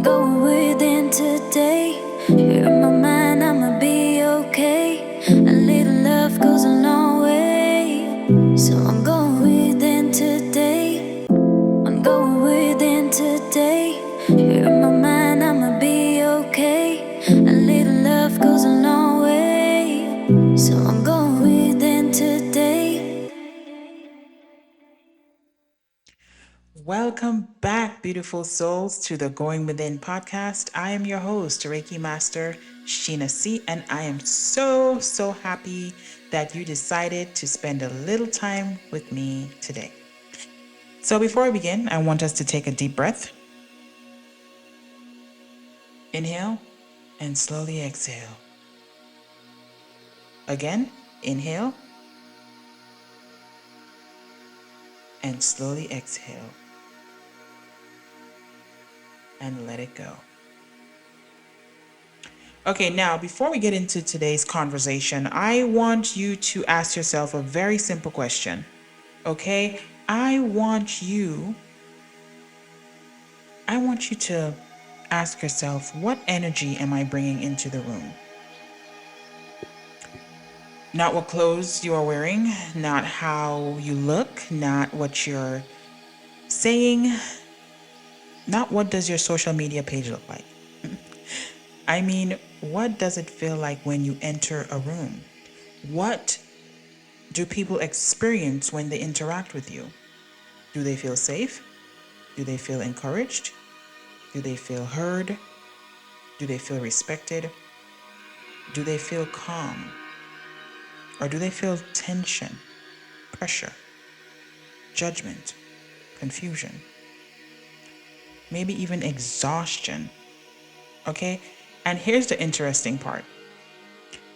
Going within today. You're my mind, I'ma be okay. A little love goes a long way. So I'm going within today. I'm going within today. You're my mind, I'ma be okay. A little love goes a long way. So I'm going within today. Welcome back, beautiful souls, to the Going Within podcast. I am your host, Reiki Master Sheena C, and I am so happy that you decided to spend a little time with me today. So, before I begin, I want us to take a deep breath. Inhale and slowly exhale. Again, inhale and slowly exhale, and let it go. Okay, now before we get into today's conversation, I want you to ask yourself a very simple question. Okay? I want you to ask yourself, what energy am I bringing into the room? Not what clothes you are wearing, not how you look, not what you're saying, not what does your social media page look like. I mean, what does it feel like when you enter a room? What do people experience when they interact with you? Do they feel safe? Do they feel encouraged? Do they feel heard? Do they feel respected? Do they feel calm? Or do they feel tension, pressure, judgment, confusion, maybe even exhaustion? Okay? And here's the interesting part.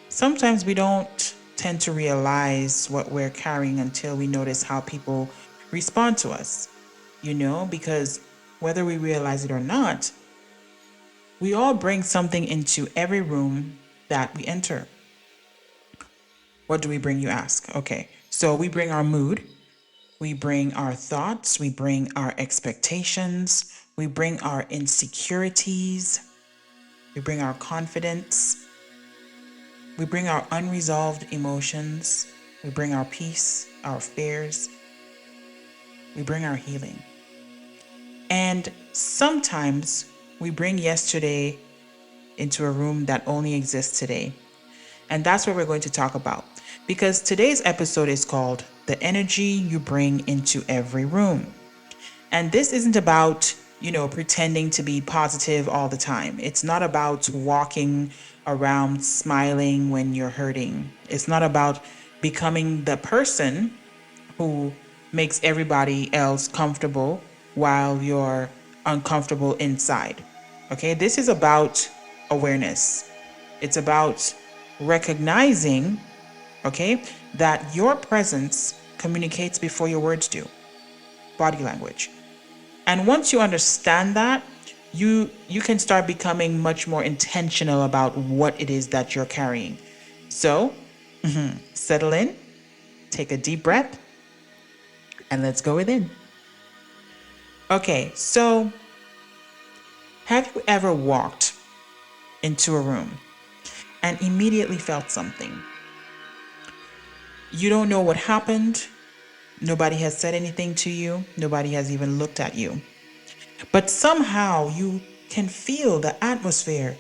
Sometimes we don't tend to realize what we're carrying until we notice how people respond to us, because whether we realize it or not, we all bring something into every room that we enter. What do we bring, you ask? Okay, so we bring our mood, we bring our thoughts, we bring our expectations, we bring our insecurities, we bring our confidence, we bring our unresolved emotions, we bring our peace, our fears, we bring our healing. And sometimes we bring yesterday into a room that only exists today. And that's what we're going to talk about. Because today's episode is called The Energy You Bring into Every Room. And this isn't about, pretending to be positive all the time. It's not about walking around smiling when you're hurting. It's not about becoming the person who makes everybody else comfortable while you're uncomfortable inside. Okay, this is about awareness. It's about recognizing, okay, that your presence communicates before your words do. Body language. And once you understand that, you can start becoming much more intentional about what it is that you're carrying. So, settle in, take a deep breath, and let's go within. Okay, so have you ever walked into a room and immediately felt something? You don't know what happened. Nobody has said anything to you. Nobody has even looked at you. But somehow you can feel the atmosphere.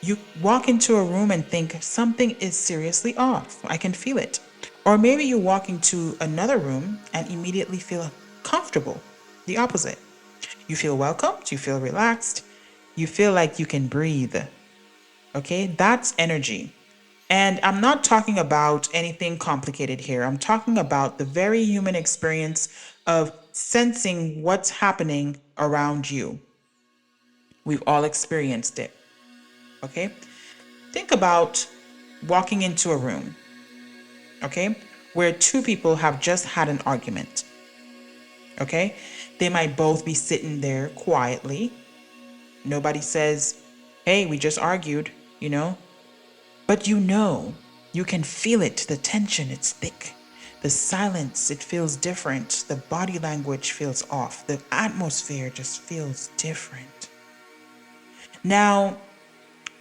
You walk into a room and think something is seriously off. I can feel it. Or maybe you walk into another room and immediately feel comfortable. The opposite. You feel welcomed, you feel relaxed, you feel like you can breathe. Okay, that's energy. And I'm not talking about anything complicated here. I'm talking about the very human experience of sensing what's happening around you. We've all experienced it. Okay? Think about walking into a room, okay, where two people have just had an argument. Okay? They might both be sitting there quietly. Nobody says, "Hey, we just argued," But you can feel it, the tension, it's thick. The silence, it feels different. The body language feels off. The atmosphere just feels different. Now,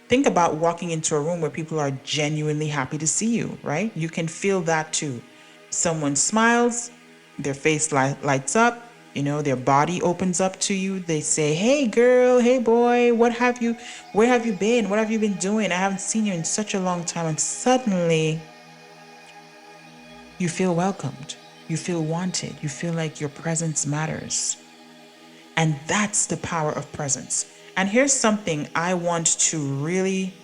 think about walking into a room where people are genuinely happy to see you, right? You can feel that too. Someone smiles, their face lights up, their body opens up to you. They say, "Hey girl, hey boy, where have you been? What have you been doing? I haven't seen you in such a long time." And suddenly you feel welcomed. You feel wanted. You feel like your presence matters. And that's the power of presence. And here's something I want to really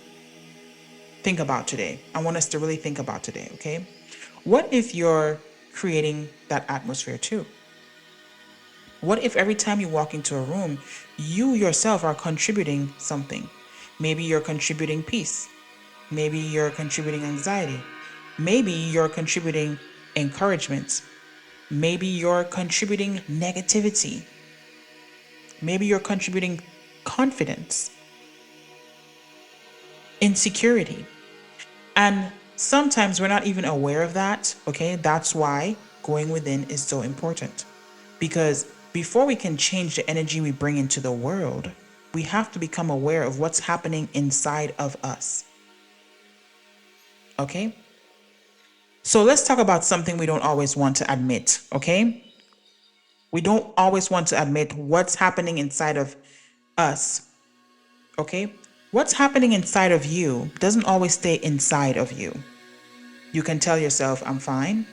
think about today. I want us to really think about today, okay? What if you're creating that atmosphere too? What if every time you walk into a room, you yourself are contributing something? Maybe you're contributing peace. Maybe you're contributing anxiety. Maybe you're contributing encouragement. Maybe you're contributing negativity. Maybe you're contributing confidence, insecurity. And sometimes we're not even aware of that, okay? That's why going within is so important. Because before we can change the energy we bring into the world, we have to become aware of what's happening inside of us. Okay? So let's talk about something we don't always want to admit, okay? We don't always want to admit what's happening inside of us, okay? What's happening inside of you doesn't always stay inside of you. You can tell yourself, "I'm fine,"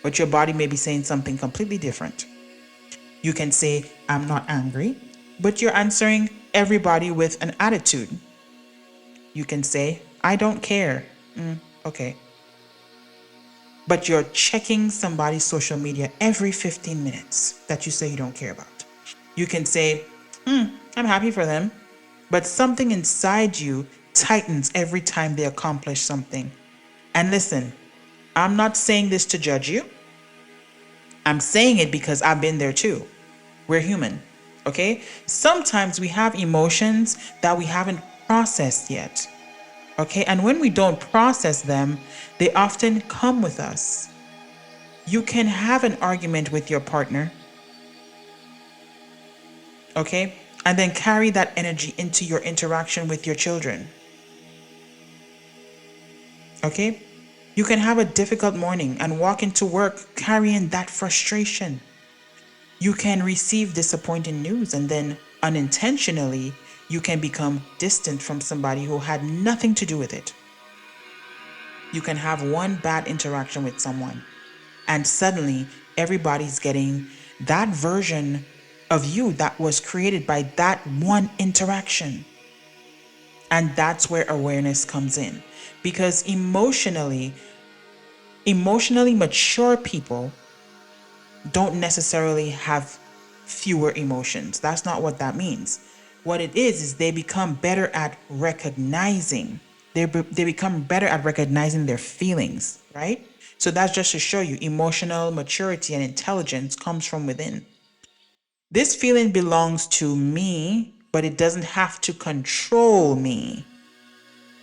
but your body may be saying something completely different. You can say, "I'm not angry," but you're answering everybody with an attitude. You can say, "I don't care." Okay. But you're checking somebody's social media every 15 minutes that you say you don't care about. You can say, "I'm happy for them," but something inside you tightens every time they accomplish something. And listen, I'm not saying this to judge you. I'm saying it because I've been there too. We're human, okay? Sometimes we have emotions that we haven't processed yet. Okay, and when we don't process them, they often come with us. You can have an argument with your partner, okay, and then carry that energy into your interaction with your children. Okay, you can have a difficult morning and walk into work carrying that frustration. You can receive disappointing news and then unintentionally you can become distant from somebody who had nothing to do with it. You can have one bad interaction with someone, and suddenly everybody's getting that version of you that was created by that one interaction. And that's where awareness comes in. Because emotionally mature people don't necessarily have fewer emotions. That's not what that means. What it is they become better at recognizing. They become better at recognizing their feelings, right? So that's just to show you emotional maturity and intelligence comes from within. This feeling belongs to me, but it doesn't have to control me.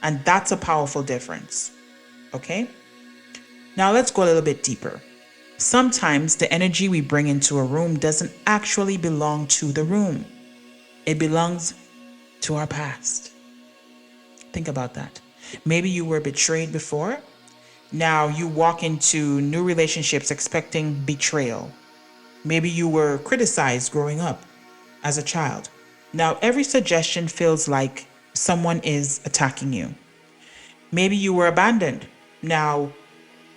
And that's a powerful difference. Okay? Now let's go a little bit deeper. Sometimes the energy we bring into a room doesn't actually belong to the room. It belongs to our past. Think about that. Maybe you were betrayed before. Now you walk into new relationships expecting betrayal. Maybe you were criticized growing up as a child. Now every suggestion feels like someone is attacking you. Maybe you were abandoned. Now,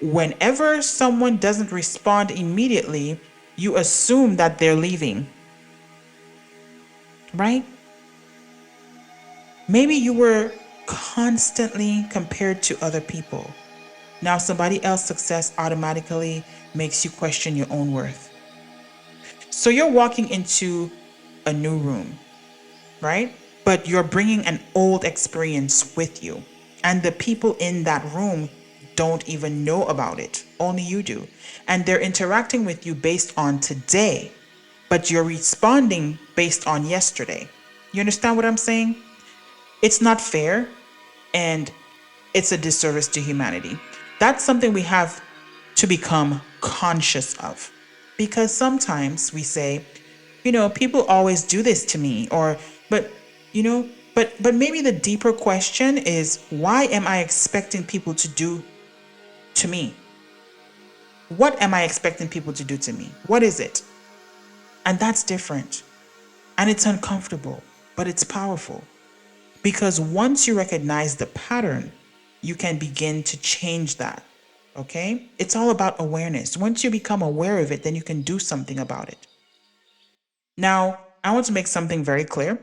whenever someone doesn't respond immediately, you assume that they're leaving. Right? Maybe you were constantly compared to other people. Now somebody else's success automatically makes you question your own worth. So you're walking into a new room, right? But you're bringing an old experience with you. And the people in that room don't even know about it. Only you do. And they're interacting with you based on today, but you're responding based on yesterday. You understand what I'm saying? It's not fair, and it's a disservice to humanity. That's something we have to become conscious of. Because sometimes we say, people always do this to me, but But maybe the deeper question is, why am I expecting people to do to me? What am I expecting people to do to me? What is it? And that's different. And it's uncomfortable, but it's powerful. Because once you recognize the pattern, you can begin to change that. Okay? It's all about awareness. Once you become aware of it, then you can do something about it. Now, I want to make something very clear.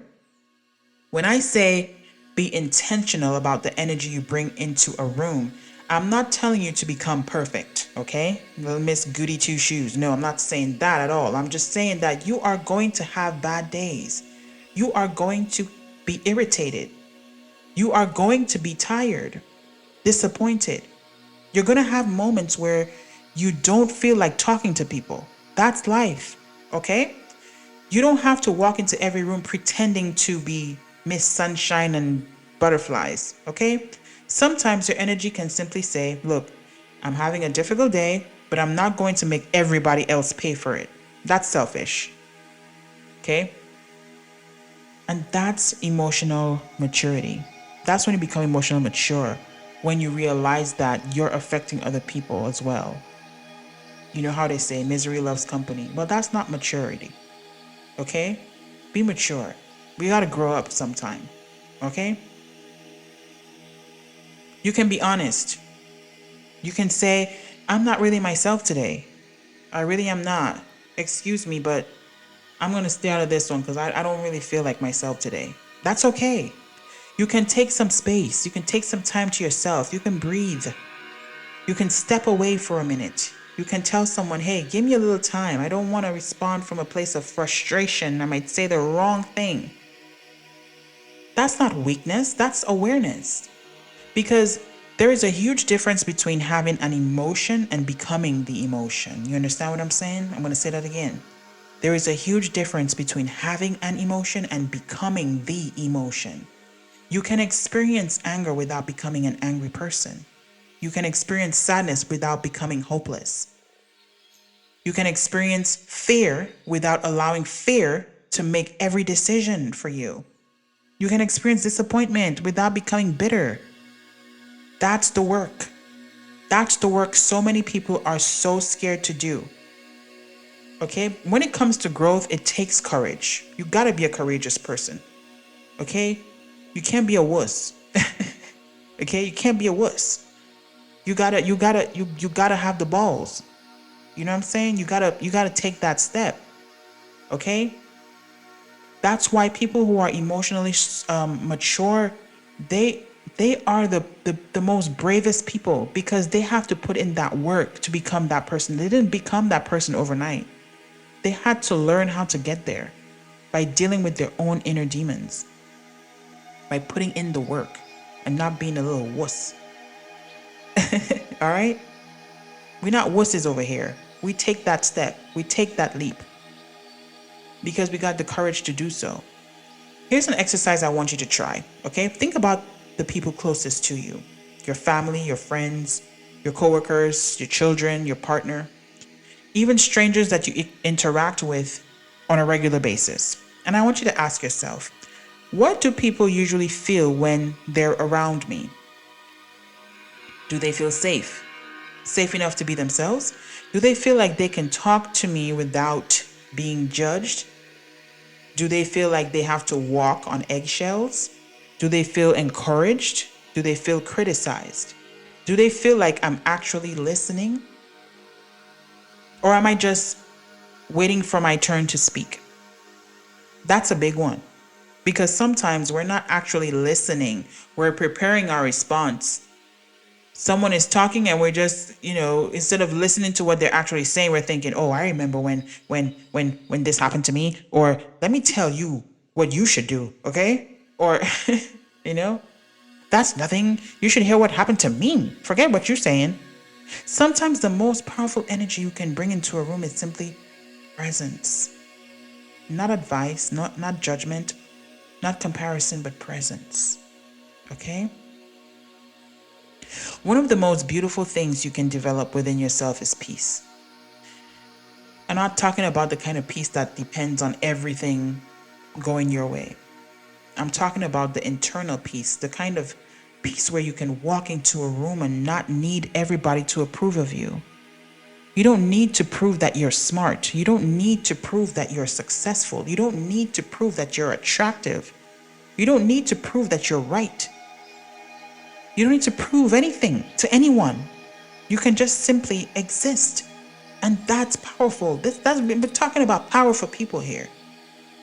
When I say be intentional about the energy you bring into a room, I'm not telling you to become perfect, okay? Little Miss Goody Two Shoes. No, I'm not saying that at all. I'm just saying that you are going to have bad days. You are going to be irritated. You are going to be tired, disappointed. You're going to have moments where you don't feel like talking to people. That's life, okay? You don't have to walk into every room pretending to be Miss Sunshine and butterflies, okay? Sometimes your energy can simply say, look, I'm having a difficult day, but I'm not going to make everybody else pay for it. That's selfish, okay? And that's emotional maturity. That's when you become emotionally mature, when you realize that you're affecting other people as well. You know how they say misery loves company. Well, that's not maturity. Okay? Be mature. We gotta grow up sometime. Okay? You can be honest. You can say, I'm not really myself today. I really am not. Excuse me, but I'm gonna stay out of this one because I don't really feel like myself today. That's okay. You can take some space. You can take some time to yourself. You can breathe. You can step away for a minute. You can tell someone, hey, give me a little time. I don't want to respond from a place of frustration. I might say the wrong thing. That's not weakness, that's awareness. Because there is a huge difference between having an emotion and becoming the emotion. You understand what I'm saying? I'm going to say that again. There is a huge difference between having an emotion and becoming the emotion. You can experience anger without becoming an angry person. You can experience sadness without becoming hopeless. You can experience fear without allowing fear to make every decision for you. You can experience disappointment without becoming bitter. That's the work. That's the work so many people are so scared to do. Okay? When it comes to growth, it takes courage. You gotta be a courageous person. Okay? You can't be a wuss. Okay? You can't be a wuss. You gotta have the balls. You know what I'm saying? You gotta take that step. Okay? That's why people who are emotionally mature, they are the most bravest people, because they have to put in that work to become that person. They didn't become that person overnight. They had to learn how to get there by dealing with their own inner demons, by putting in the work and not being a little wuss. All right? We're not wusses over here. We take that step. We take that leap because we got the courage to do so. Here's an exercise I want you to try, okay? Think about the people closest to you, your family, your friends, your coworkers, your children, your partner, even strangers that you interact with on a regular basis. And I want you to ask yourself, what do people usually feel when they're around me? Do they feel safe? Safe enough to be themselves? Do they feel like they can talk to me without being judged? Do they feel like they have to walk on eggshells? Do they feel encouraged? Do they feel criticized? Do they feel like I'm actually listening? Or am I just waiting for my turn to speak? That's a big one, because sometimes we're not actually listening. We're preparing our response. Someone is talking and we're just, instead of listening to what they're actually saying, we're thinking, oh, I remember when this happened to me, or let me tell you what you should do, okay? Or, that's nothing. You should hear what happened to me. Forget what you're saying. Sometimes the most powerful energy you can bring into a room is simply presence. Not advice, not judgment, not comparison, but presence. Okay? One of the most beautiful things you can develop within yourself is peace. I'm not talking about the kind of peace that depends on everything going your way. I'm talking about the internal peace, the kind of peace where you can walk into a room and not need everybody to approve of you. You don't need to prove that you're smart. You don't need to prove that you're successful. You don't need to prove that you're attractive. You don't need to prove that you're right. You don't need to prove anything to anyone. You can just simply exist. And that's powerful. We're talking about powerful people here.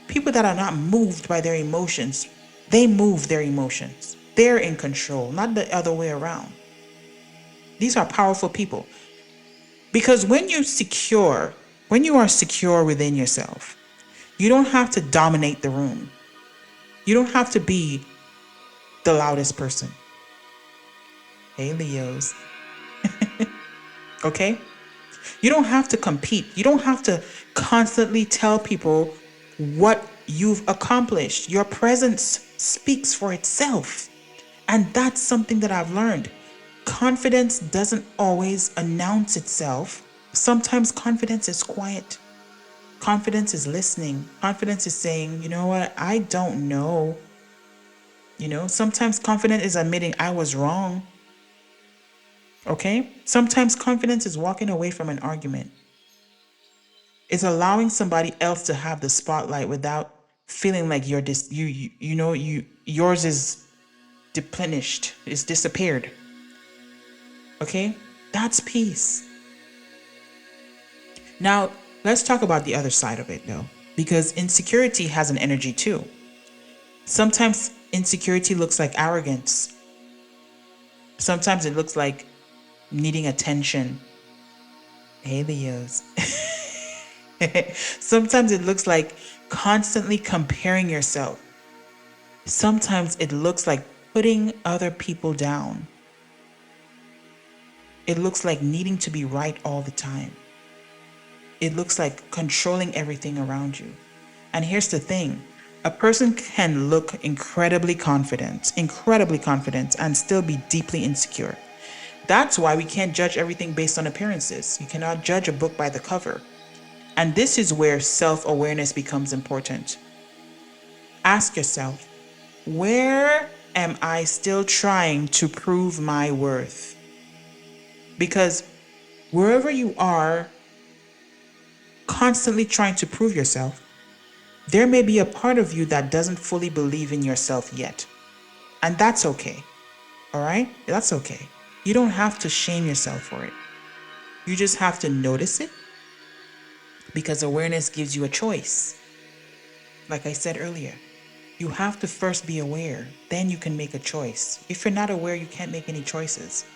People that are not moved by their emotions. They move their emotions. They're in control, not the other way around. These are powerful people. Because when you are secure within yourself, you don't have to dominate the room. You don't have to be the loudest person. Hey, Leos. Okay? You don't have to compete. You don't have to constantly tell people what you've accomplished. Your presence speaks for itself. And that's something that I've learned. Confidence doesn't always announce itself. Sometimes confidence is quiet. Confidence is listening. Confidence is saying, you know what, I don't know. Sometimes confidence is admitting I was wrong. Okay? Sometimes confidence is walking away from an argument. It's allowing somebody else to have the spotlight without feeling like yours is depleted, is disappeared. Okay? That's peace. Now, let's talk about the other side of it though, because insecurity has an energy too. Sometimes insecurity looks like arrogance. Sometimes it looks like needing attention. Hey, Leos. Sometimes it looks like constantly comparing yourself. Sometimes it looks like putting other people down. It looks like needing to be right all the time. It looks like controlling everything around you. And here's the thing. A person can look incredibly confident, and still be deeply insecure. That's why we can't judge everything based on appearances. You cannot judge a book by the cover. And this is where self-awareness becomes important. Ask yourself, where am I still trying to prove my worth? Because wherever you are constantly trying to prove yourself, there may be a part of you that doesn't fully believe in yourself yet. And that's okay. All right? That's okay. You don't have to shame yourself for it. You just have to notice it, because awareness gives you a choice. Like I said earlier, you have to first be aware, then you can make a choice. If you're not aware, you can't make any choices.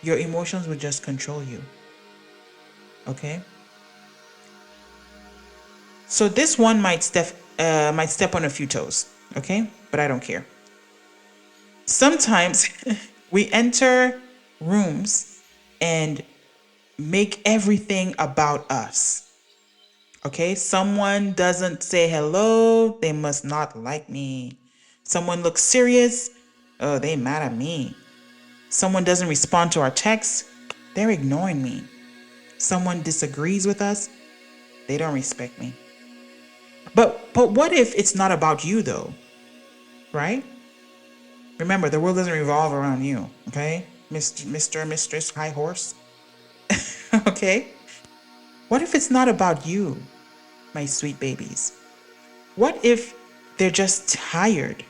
Your emotions will just control you. Okay? So this one might step on a few toes, okay? But I don't care. Sometimes we enter rooms and make everything about us. Okay, someone doesn't say hello, they must not like me. Someone looks serious, oh, they mad at me. Someone doesn't respond to our texts, they're ignoring me. Someone disagrees with us, they don't respect me. But what if it's not about you though, right? Remember, the world doesn't revolve around you, okay? Mr. Mistress, high horse. Okay? What if it's not about you, my sweet babies? What if they're just tired?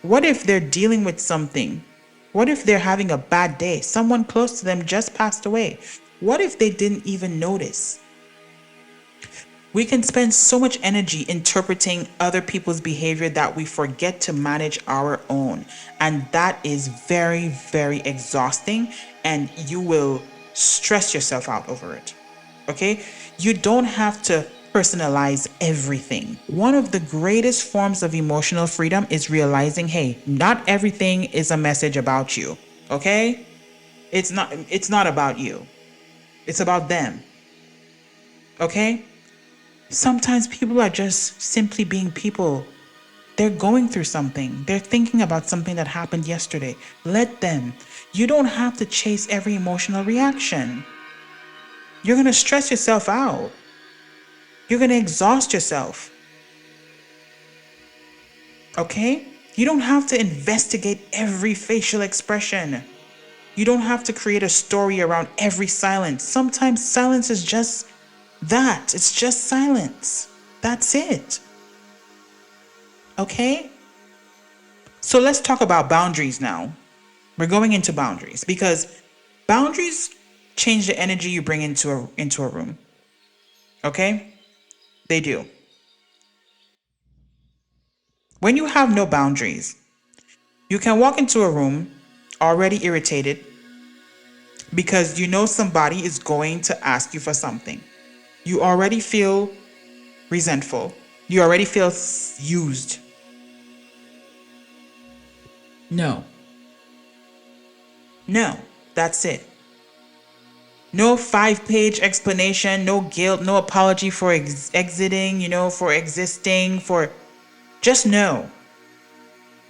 What if they're dealing with something? What if they're having a bad day? Someone close to them just passed away. What if they didn't even notice? We can spend so much energy interpreting other people's behavior that we forget to manage our own. And that is very, very exhausting, and you will stress yourself out over it. Okay? You don't have to personalize everything. One of the greatest forms of emotional freedom is realizing, hey, not everything is a message about you. Okay? It's not about you. It's about them. Okay? Sometimes people are just simply being people. They're going through something. They're thinking about something that happened yesterday. Let them. You don't have to chase every emotional reaction. You're going to stress yourself out. You're going to exhaust yourself. Okay? You don't have to investigate every facial expression. You don't have to create a story around every silence. Sometimes silence is just that. It's just silence. That's it. Okay? So let's talk about boundaries now. We're going into boundaries because boundaries change the energy you bring into a room. Okay? They do. When you have no boundaries, you can walk into a room already irritated because you know somebody is going to ask you for something. You already feel resentful. You already feel used. No. No. That's it. No 5-page explanation, no guilt, no apology for exiting, for existing, for just no.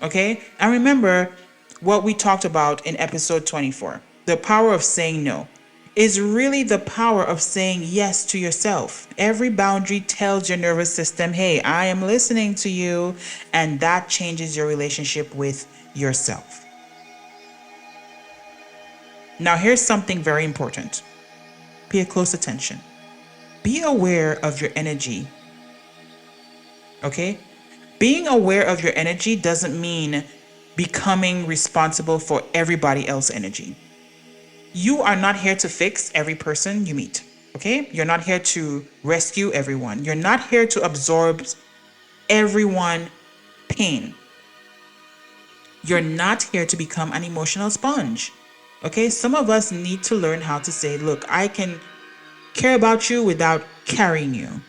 Okay? And remember what we talked about in episode 24. The power of saying no is really the power of saying yes to yourself. Every boundary tells your nervous system, hey, I am listening to you, and that changes your relationship with yourself. Now, here's something very important. Pay close attention. Be aware of your energy. Okay? Being aware of your energy doesn't mean becoming responsible for everybody else's energy. You are not here to fix every person you meet. Okay? You're not here to rescue everyone. You're not here to absorb everyone's pain. You're not here to become an emotional sponge. Okay? Some of us need to learn how to say, look, I can care about you without carrying you.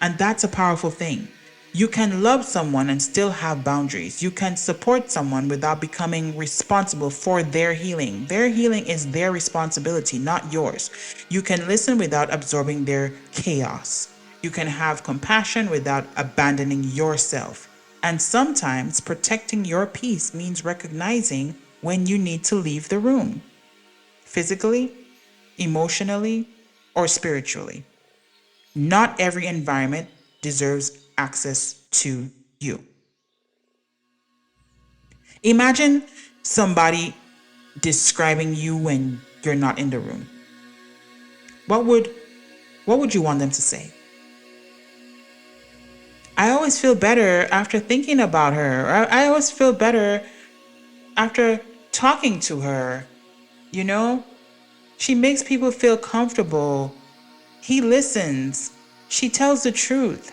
And that's a powerful thing. You can love someone and still have boundaries. You can support someone without becoming responsible for their healing. Their healing is their responsibility, not yours. You can listen without absorbing their chaos. You can have compassion without abandoning yourself. And sometimes protecting your peace means recognizing when you need to leave the room, physically, emotionally, or spiritually. Not every environment deserves access to you. Imagine somebody describing you when you're not in the room. What would you want them to say? I always feel better after thinking about her. I always feel better after talking to her. She makes people feel comfortable. He listens. She tells the truth.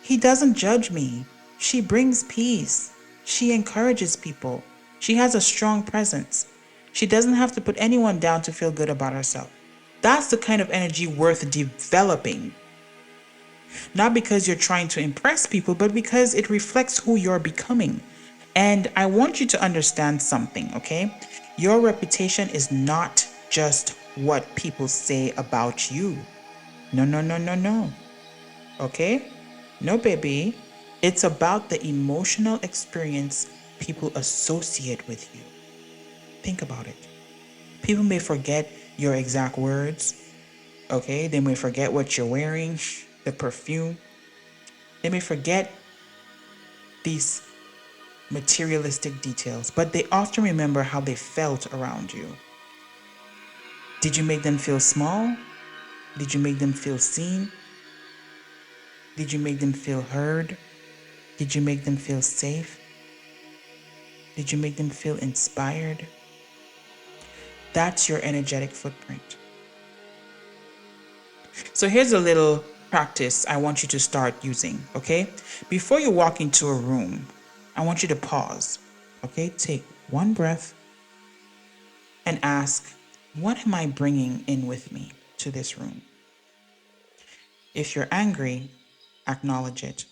He doesn't judge me. She brings peace. She encourages people. She has a strong presence. She doesn't have to put anyone down to feel good about herself. That's the kind of energy worth developing. Not because you're trying to impress people, but because it reflects who you're becoming. And I want you to understand something, okay? Your reputation is not just what people say about you. No. Okay? No, baby. It's about the emotional experience people associate with you. Think about it. People may forget your exact words. Okay? They may forget what you're wearing, the perfume. They may forget these materialistic details, but they often remember how they felt around you. Did you make them feel small? Did you make them feel seen? Did you make them feel heard? Did you make them feel safe? Did you make them feel inspired? That's your energetic footprint. So here's a little practice I want you to start using, okay? Before you walk into a room, I want you to pause, okay? Take one breath and ask, what am I bringing in with me to this room? If you're angry, acknowledge it.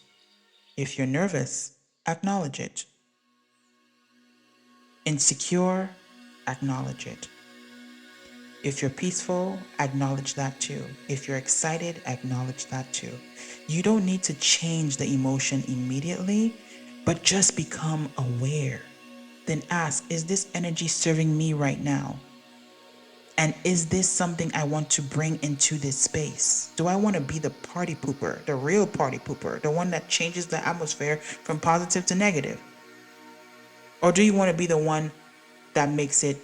If you're nervous, acknowledge it. Insecure, acknowledge it. If you're peaceful, acknowledge that too. If you're excited, acknowledge that too. You don't need to change the emotion immediately, but just become aware. Then ask, is this energy serving me right now? And is this something I want to bring into this space? Do I want to be the party pooper, the real party pooper, the one that changes the atmosphere from positive to negative? Or do you want to be the one that makes it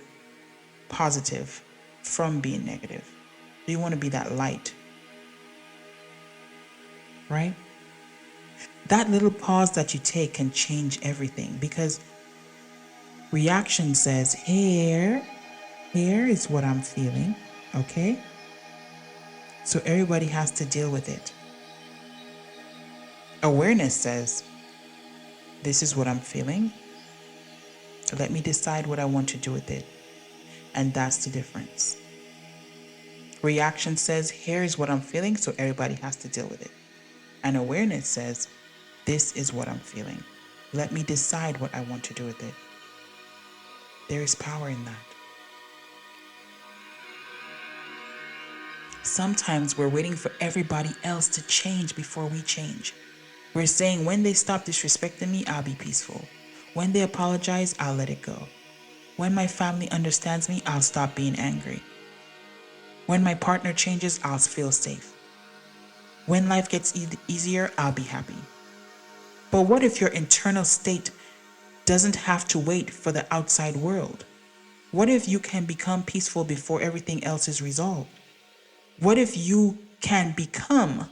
positive from being negative? Do you want to be that light? Right? That little pause that you take can change everything, because reaction says, here is what I'm feeling, okay? So everybody has to deal with it. Awareness says, this is what I'm feeling. So let me decide what I want to do with it. And that's the difference. Reaction says, here is what I'm feeling, so everybody has to deal with it. And awareness says, this is what I'm feeling. Let me decide what I want to do with it. There is power in that. Sometimes we're waiting for everybody else to change before we change. We're saying, when they stop disrespecting me, I'll be peaceful. When they apologize, I'll let it go. When my family understands me, I'll stop being angry. When my partner changes, I'll feel safe. When life gets easier, I'll be happy. But what if your internal state doesn't have to wait for the outside world? What if you can become peaceful before everything else is resolved? What if you can become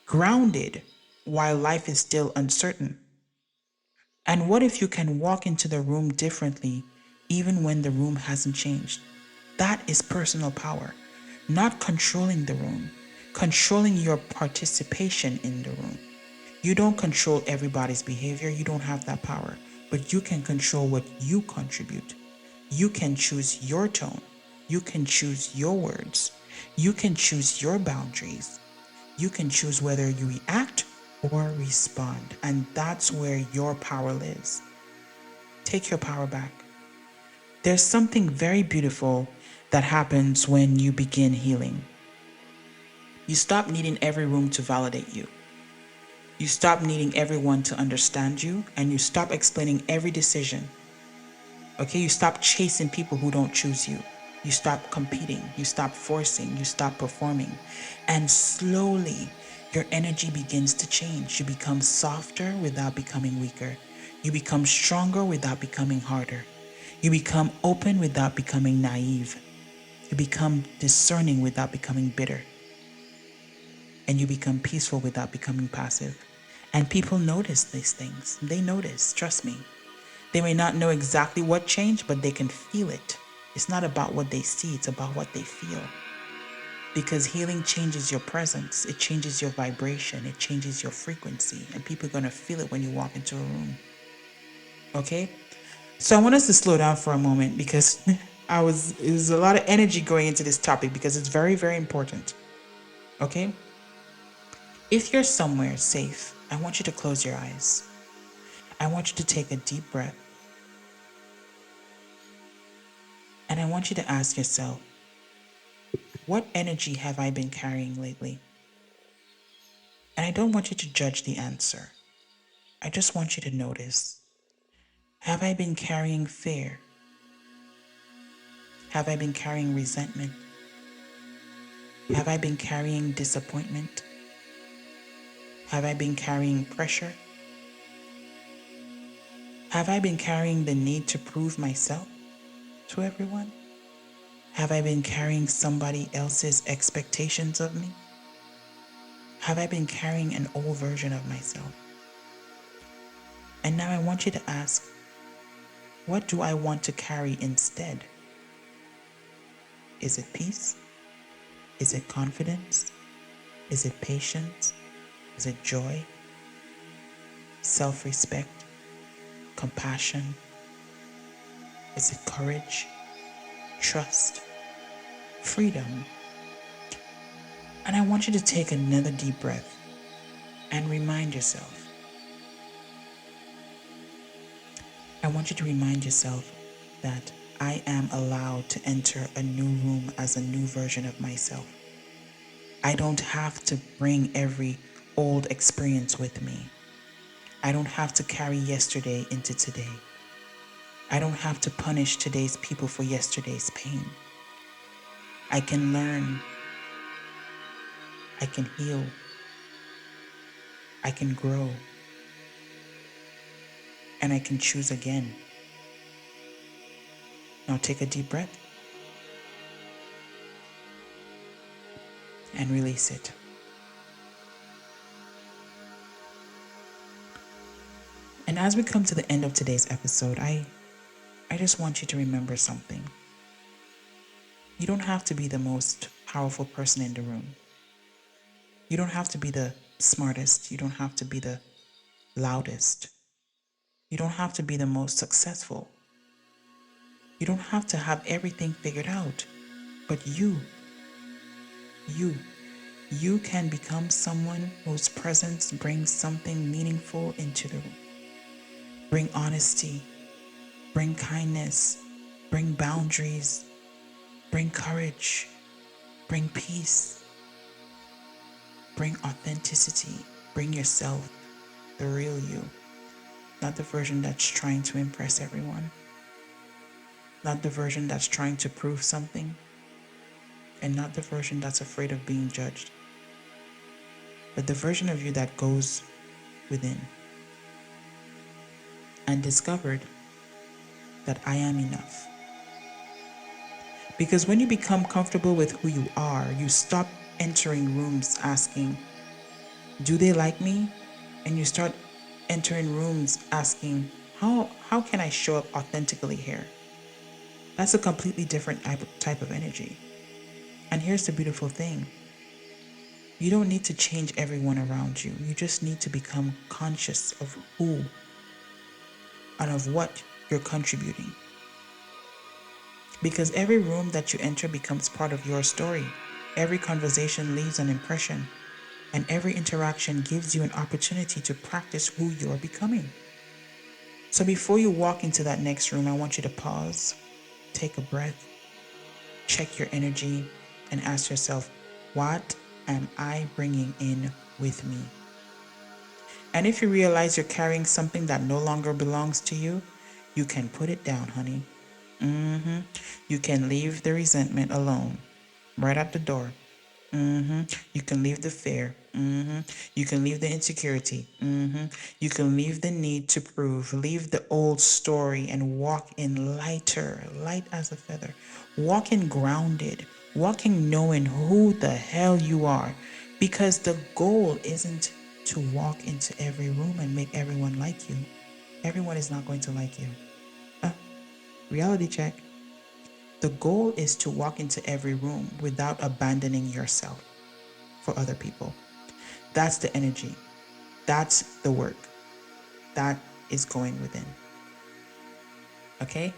grounded while life is still uncertain? And what if you can walk into the room differently even when the room hasn't changed? That is personal power, not controlling the room, controlling your participation in the room. You don't control everybody's behavior, you don't have that power, but you can control what you contribute. You can choose your tone, you can choose your words, you can choose your boundaries. You can choose whether you react or respond, and that's where your power lives. Take your power back. There's something very beautiful that happens when you begin healing. You stop needing every room to validate you. You stop needing everyone to understand you, and you stop explaining every decision. Okay, you stop chasing people who don't choose you. You stop competing, you stop forcing, you stop performing. And slowly, your energy begins to change. You become softer without becoming weaker. You become stronger without becoming harder. You become open without becoming naive. You become discerning without becoming bitter. And you become peaceful without becoming passive. And people notice these things. They notice, trust me. They may not know exactly what changed, but they can feel it. It's not about what they see, it's about what they feel. Because healing changes your presence, it changes your vibration, it changes your frequency, and people are going to feel it when you walk into a room. Okay? So I want us to slow down for a moment, because there's a lot of energy going into this topic, because it's very, very important. Okay? If you're somewhere safe, I want you to close your eyes. I want you to take a deep breath. And I want you to ask yourself, what energy have I been carrying lately? And I don't want you to judge the answer. I just want you to notice. Have I been carrying fear? Have I been carrying resentment? Have I been carrying disappointment? Have I been carrying pressure? Have I been carrying the need to prove myself to everyone? Have I been carrying somebody else's expectations of me? Have I been carrying an old version of myself? And now I want you to ask, what do I want to carry instead? Is it peace? Is it confidence? Is it patience? Is it joy? Self-respect? Compassion? Is it courage? Trust? Freedom? And I want you to take another deep breath and remind yourself. I want you to remind yourself that I am allowed to enter a new room as a new version of myself. I don't have to bring every old experience with me. I don't have to carry yesterday into today. I don't have to punish today's people for yesterday's pain. I can learn. I can heal. I can grow. And I can choose again. Now take a deep breath and release it. And as we come to the end of today's episode, I just want you to remember something. You don't have to be the most powerful person in the room. You don't have to be the smartest. You don't have to be the loudest. You don't have to be the most successful. You don't have to have everything figured out. But you can become someone whose presence brings something meaningful into the room. Bring honesty, bring kindness, bring boundaries, bring courage, bring peace, bring authenticity, bring yourself, the real you, not the version that's trying to impress everyone, not the version that's trying to prove something, and not the version that's afraid of being judged, but the version of you that goes within and discovered that I am enough. Because when you become comfortable with who you are, you stop entering rooms asking, do they like me? And you start entering rooms asking, how can I show up authentically here? That's a completely different type of energy. And here's the beautiful thing. You don't need to change everyone around you. You just need to become conscious of who and of what you're contributing. Because every room that you enter becomes part of your story. Every conversation leaves an impression, and every interaction gives you an opportunity to practice who you're becoming. So before you walk into that next room, I want you to pause, take a breath, check your energy, and ask yourself, what am I bringing in with me? And if you realize you're carrying something that no longer belongs to you, you can put it down, honey. You can leave the resentment alone, right at the door. You can leave the fear. You can leave the insecurity. You can leave the need to prove. Leave the old story and walk in light as a feather. Walk in grounded. Walking knowing who the hell you are. Because the goal isn't to walk into every room and make everyone like you. Everyone is not going to like you. Reality check. The goal is to walk into every room without abandoning yourself for other people. That's the energy. That's the work. That is going within. Okay?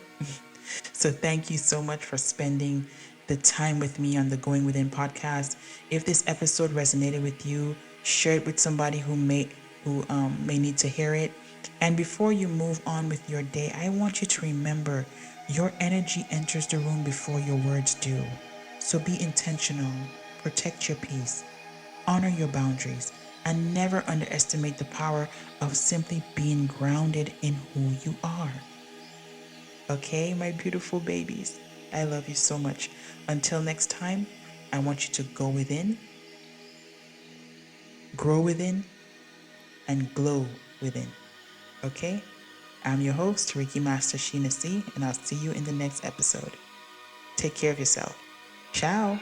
So thank you so much for spending the time with me on the Going Within podcast. If this episode resonated with you, share it with somebody who may need to hear it. And before you move on with your day, I want you to remember your energy enters the room before your words do. So be intentional, protect your peace, honor your boundaries, and never underestimate the power of simply being grounded in who you are. Okay, my beautiful babies, I love you so much. Until next time, I want you to go within, grow within, and glow within. Okay? I'm your host, Reiki Master Sheena C, and I'll see you in the next episode. Take care of yourself. Ciao.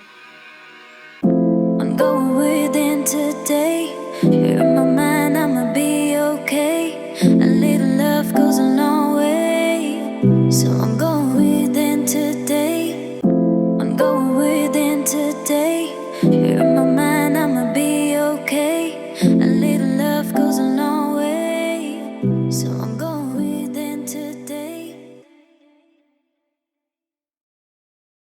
I'm going within today. You're my mind, I'ma be okay. A little love goes a long way. So I'm going within today. I'm going within today. You're